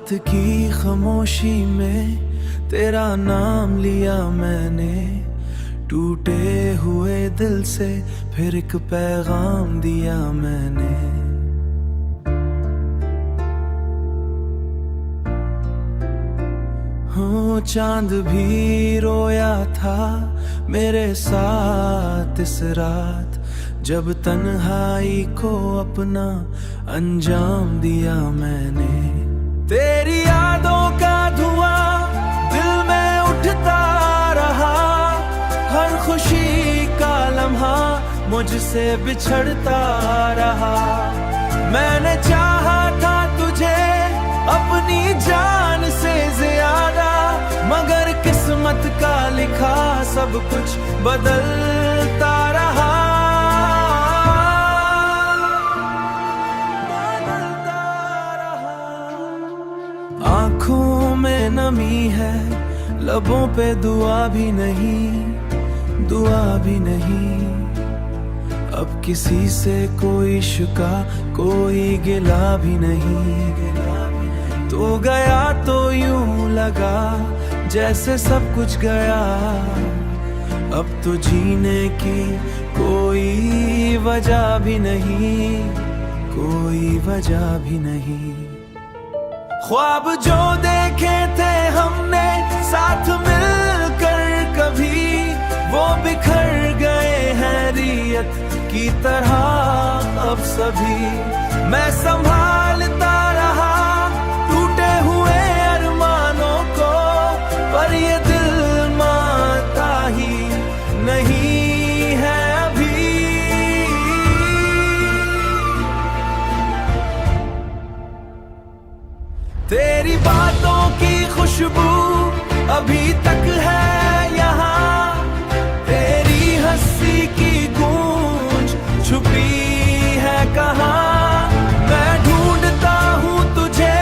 रात की खामोशी में तेरा नाम लिया मैंने, टूटे हुए दिल से फिर एक पैगाम दिया मैंने। हो चांद भी रोया था मेरे साथ इस रात, जब तन्हाई को अपना अंजाम दिया मैंने। तेरी यादों का धुआं दिल में उठता रहा, हर खुशी का लम्हा मुझसे बिछड़ता रहा। मैंने चाहा था तुझे अपनी जान से ज्यादा, मगर किस्मत का लिखा सब कुछ बदलता रहा। आँखों में नमी है, लबों पे दुआ भी नहीं, दुआ भी नहीं। अब किसी से कोई शिका कोई गिला भी नहीं। तो गया तो यूं लगा जैसे सब कुछ गया, अब तो जीने की कोई वजह भी नहीं, कोई वजह भी नहीं। ख्वाब जो देखे थे हमने साथ मिलकर कभी, वो बिखर गए हैं रियत की तरह अब सभी। मैं संभालता रहा टूटे हुए अरमानों को, पर ये दिल मानता ही नहीं है अभी। तेरी बातों की खुशबू अभी तक है यहाँ, तेरी हंसी की गूंज छुपी है कहाँ। मैं ढूंढता हूँ तुझे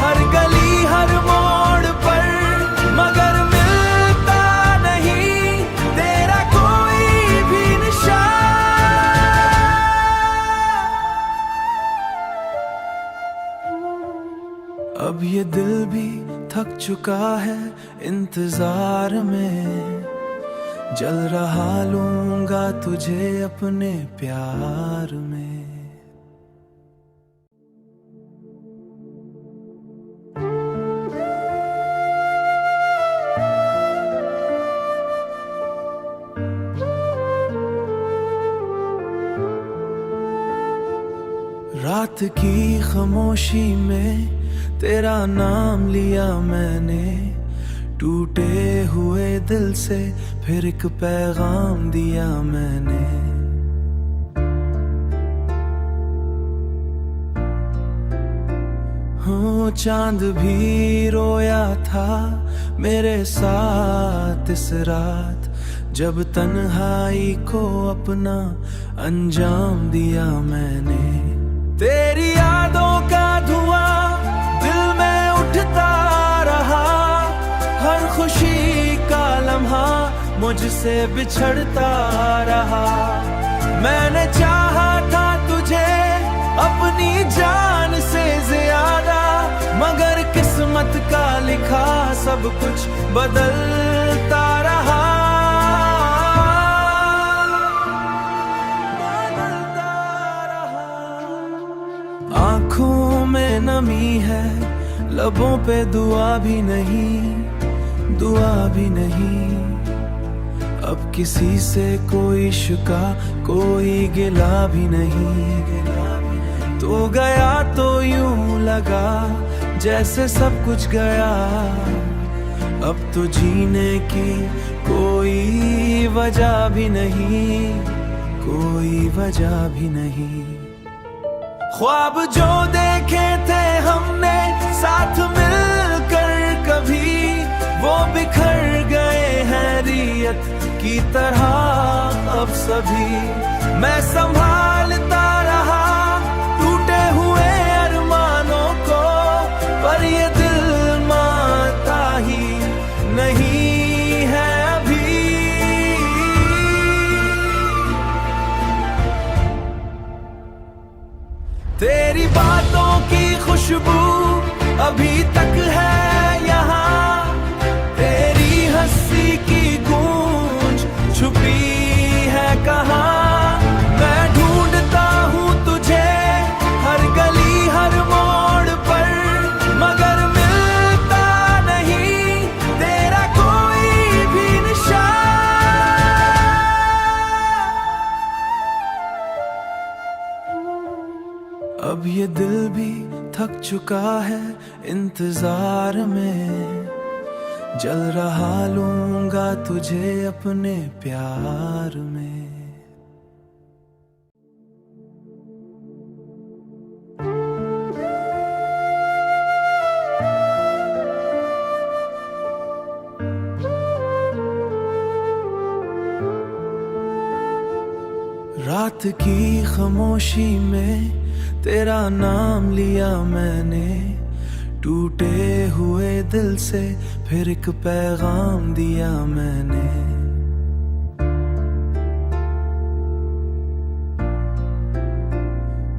हर गली हर मोड़ पर, मगर मिलता नहीं तेरा कोई भी निशान। अब ये दिल भी थक चुका है इंतजार में, जल रहा लूंगा तुझे अपने प्यार में। रात की खामोशी में तेरा नाम लिया मैंने, टूटे हुए दिल से फिर एक पैगाम दिया मैंने। हो चांद भी रोया था मेरे साथ इस रात, जब तन्हाई को अपना अंजाम दिया मैंने। तेरी यादों का धुआं दिल में उठता रहा, हर खुशी का लम्हा मुझसे बिछड़ता रहा। मैंने चाहा था तुझे अपनी जान से ज्यादा, मगर किस्मत का लिखा सब कुछ बदलता रहा। आँखों में नमी है, लबों पे दुआ भी नहीं, दुआ भी नहीं। अब किसी से कोई शिका कोई गिला भी नहीं। तो गया तो यूं लगा जैसे सब कुछ गया, अब तो जीने की कोई वजह भी नहीं, कोई वजह भी नहीं। ख्वाब जो देखे थे हमने साथ मिलकर कभी, वो बिखर गए हैं रियत की तरह अब सभी। मैं संभालता रहा टूटे हुए अरमानों को, पर ये दिल मानता ही नहीं है अभी। तेरी बातों की खुशबू अभी तक है यहाँ, तेरी हंसी की गूंज छुपी है कहाँ। मैं ढूंढता हूँ तुझे हर गली हर मोड़ पर, मगर मिलता नहीं तेरा कोई भी निशान। अब ये दिल भी थक चुका है इंतजार में, जल रहा लूंगा तुझे अपने प्यार में। रात की खामोशी में तेरा नाम लिया मैंने, टूटे हुए दिल से फिर एक पैगाम दिया मैंने।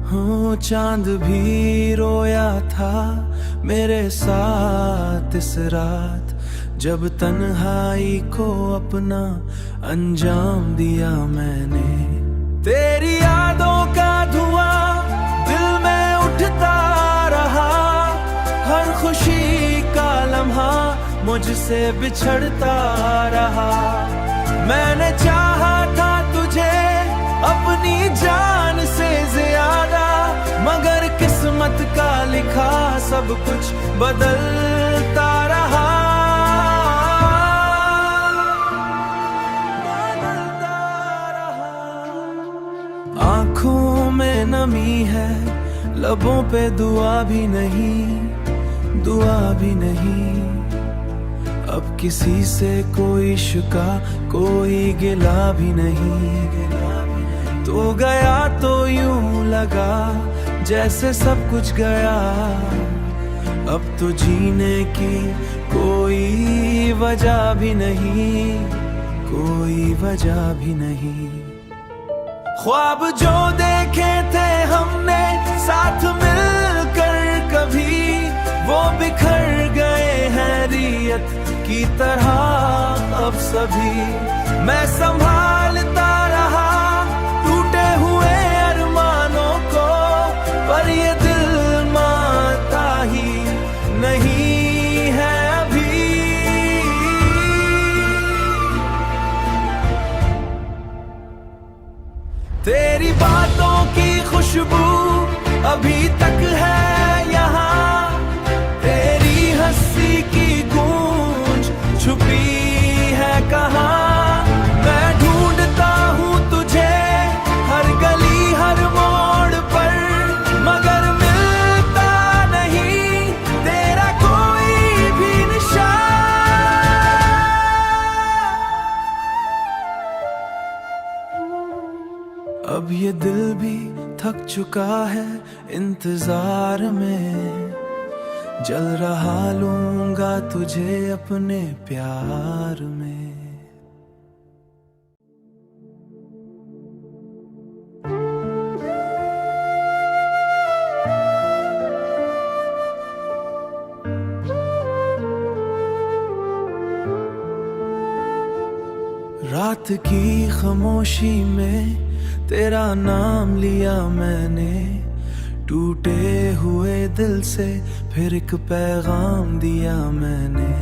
हो चांद भी रोया था मेरे साथ इस रात, जब तन्हाई को अपना अंजाम दिया मैंने। तेरी यादों का धुआं दिल में उठता रहा, हर खुशी का लम्हा मुझसे बिछड़ता रहा। मैंने चाहा था तुझे अपनी जान से ज्यादा, मगर किस्मत का लिखा सब कुछ बदलता रहा। आँखों में नमी है, लबों पे दुआ भी नहीं, दुआ भी नहीं। अब किसी से कोई शिका कोई गिला भी नहीं। तो गया तो यूं लगा जैसे सब कुछ गया, अब तो जीने की कोई वजह भी नहीं, कोई वजह भी नहीं। ख्वाब जो देखे थे हमने साथ मिलकर कभी, वो बिखर गए हैं रियत की तरह अब सभी। मैं संभालता रहा टूटे हुए अरमानों को, पर ये दिल मानता ही नहीं है अभी। तेरी बातों की खुशबू अभी तक है यहाँ, तेरी हंसी की गूंज छुपी है कहाँ। मैं ढूंढता हूँ तुझे हर गली हर मोड़ पर, मगर मिलता नहीं तेरा कोई भी निशान। अब ये दिल भी थक चुका है इंतजार में, जल रहा लूंगा तुझे अपने प्यार में। रात की खामोशी में तेरा नाम लिया मैंने, टूटे हुए दिल से फिर एक पैगाम दिया मैंने।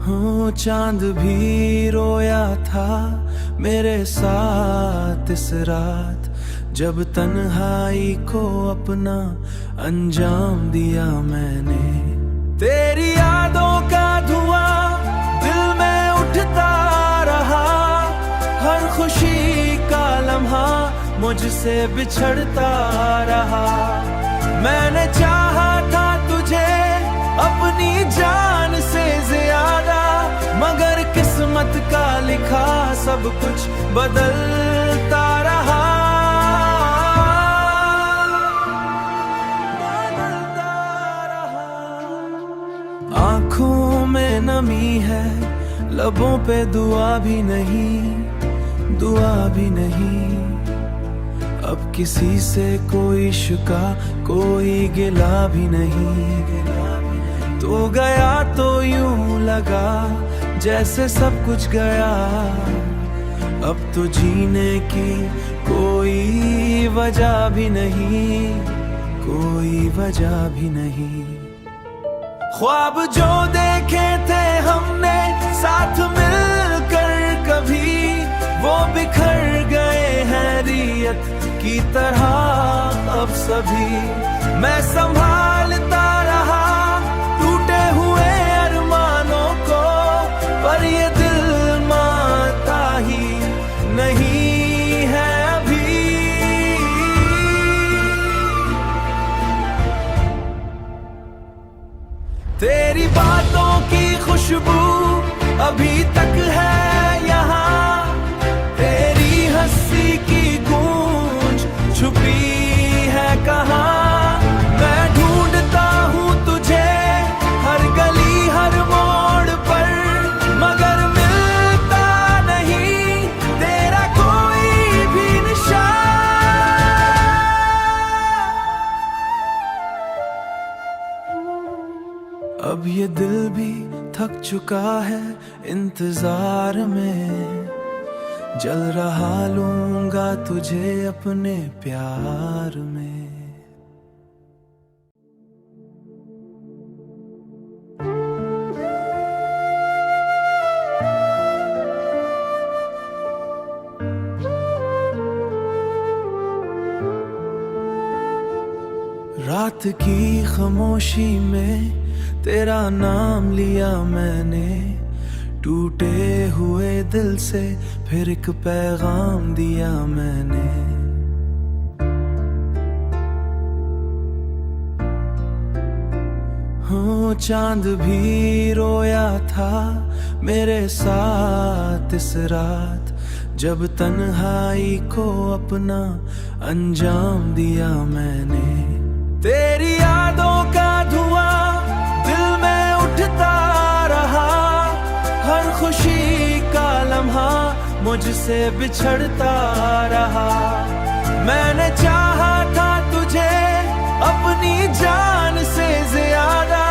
हो चांद भी रोया था मेरे साथ इस रात, जब तन्हाई को अपना अंजाम दिया मैंने। तेरी यादों का धुआं दिल में उठता रहा, हर खुशी का लम्हा मुझसे बिछड़ता रहा। मैंने चाहा था तुझे अपनी जान से ज्यादा, मगर किस्मत का लिखा सब कुछ बदलता रहा। आँखों में नमी है, लबों पे दुआ भी नहीं, दुआ भी नहीं। अब किसी से कोई शिका कोई गिला भी नहीं। तो गया तो यूं लगा जैसे सब कुछ गया, अब तो जीने की कोई वजह भी नहीं, कोई वजह भी नहीं। ख्वाब जो देखे थे हमने साथ मिलकर कभी, वो बिखर गए हैं रियत की तरह अब सभी। मैं संभालता रहा टूटे हुए अरमानों को, पर ये दिल मानता ही नहीं है अभी। तेरी बातों की खुशबू अभी तक है यहाँ, तेरी हंसी की गूंज छुपी है कहाँ। मैं ढूंढता हूँ तुझे हर गली हर मोड़ पर, मगर मिलता नहीं तेरा कोई भी निशान। अब ये दिल भी थक चुका है इंतजार में, जल रहा लूंगा तुझे अपने प्यार में। रात की खामोशी में तेरा नाम लिया मैंने, टूटे हुए दिल से फिर एक पैगाम दिया मैंने। हो चांद भी रोया था मेरे साथ इस रात, जब तन्हाई को अपना अंजाम दिया मैंने। तेरी यादों का धुआं दिल में उठता रहा, हर खुशी का लम्हा मुझसे बिछड़ता रहा। मैंने चाहा था तुझे अपनी जान से ज्यादा,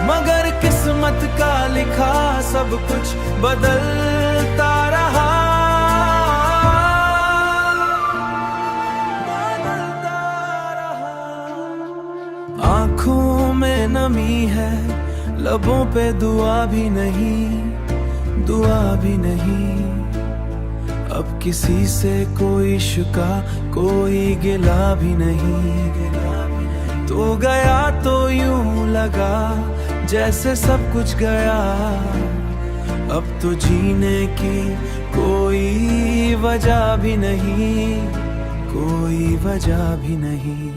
मगर किस्मत का लिखा सब कुछ बदलता रहा। आँखों में नमी है, लबों पे दुआ भी नहीं, दुआ भी नहीं। अब किसी से कोई शिका कोई गिला भी नहीं। तो गया तो यूं लगा जैसे सब कुछ गया, अब तो जीने की कोई वजह भी नहीं, कोई वजह भी नहीं।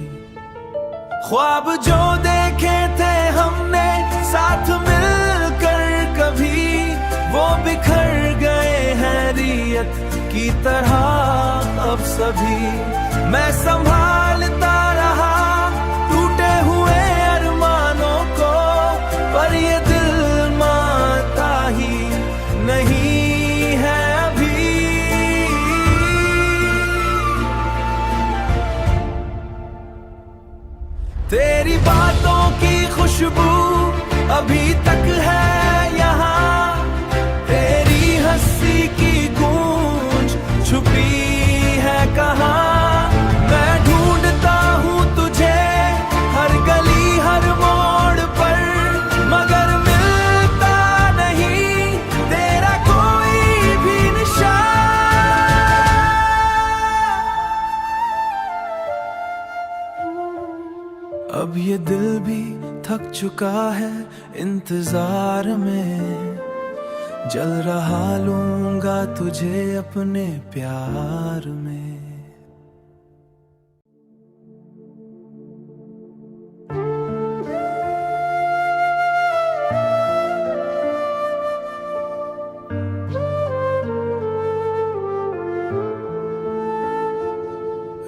ख्वाब जो देखे थे हमने साथ मिलकर कभी, वो बिखर गए हैं रियत की तरह अब सभी। मैं संभालता रहा टूटे हुए अरमानों को, पर ये दिल मानता ही नहीं है अभी। तेरी बातों की खुशबू अभी तक है यहाँ, तेरी हंसी की गूंज छुपी है कहाँ। मैं ढूंढता हूँ तुझे हर गली हर मोड़ पर, मगर मिलता नहीं तेरा कोई भी निशान। अब ये दिल भी थक चुका है इंतजार में, जल रहा लूंगा तुझे अपने प्यार में।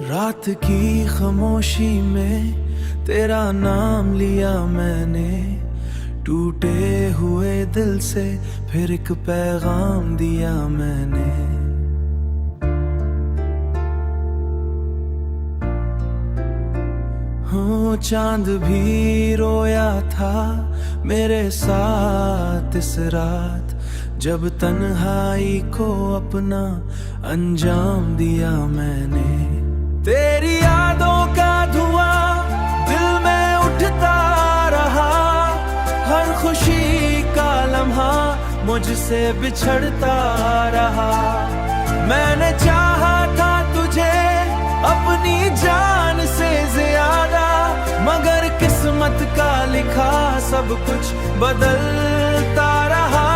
रात की खामोशी में तेरा नाम लिया मैंने, टूटे हुए दिल से फिर एक पैगाम दिया मैंने। हो चांद भी रोया था मेरे साथ इस रात, जब तन्हाई को अपना अंजाम दिया मैंने। तेरी यादों का धुआं दिल में उठता रहा, हर खुशी का लम्हा मुझसे बिछड़ता रहा। मैंने चाहा था तुझे अपनी जान से ज्यादा, मगर किस्मत का लिखा सब कुछ बदलता रहा।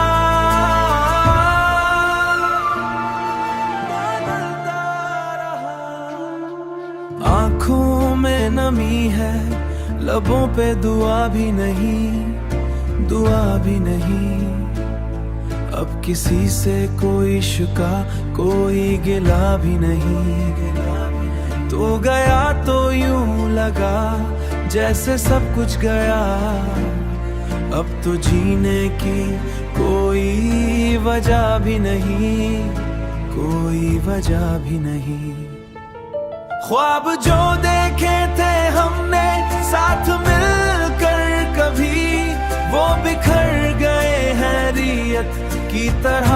आंखों में नमी है, लबों पे दुआ भी नहीं, दुआ भी नहीं। अब किसी से कोई शिका, कोई गिला भी नहीं। तो गया तो यूं लगा जैसे सब कुछ गया, अब तो जीने की कोई वजह भी नहीं, कोई वजह भी नहीं। ख्वाब जो देखे थे हमने साथ मिलकर कभी, वो बिखर गए हैं रियत की तरह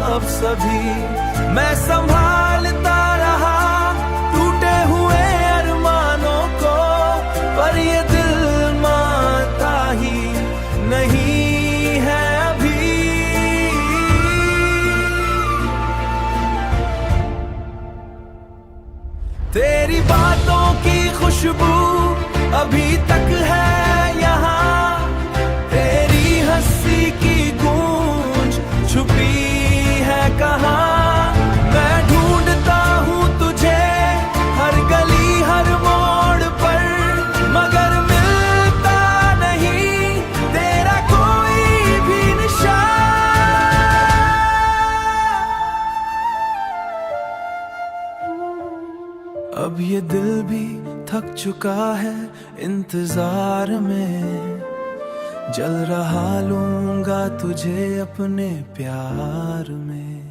अब सभी। मैं संभालता रहा टूटे हुए अरमानों को, पर ये दिल मानता ही नहीं है अभी। तेरी बातों की खुशबू अभी तक है यहाँ, तेरी हंसी की गूंज छुपी है कहाँ। मैं ढूंढता हूँ तुझे हर गली हर मोड़ पर, मगर मिलता नहीं तेरा कोई भी निशान। अब ये दिल भी थक चुका है इंतजार में, जल रहा लूंगा तुझे अपने प्यार में।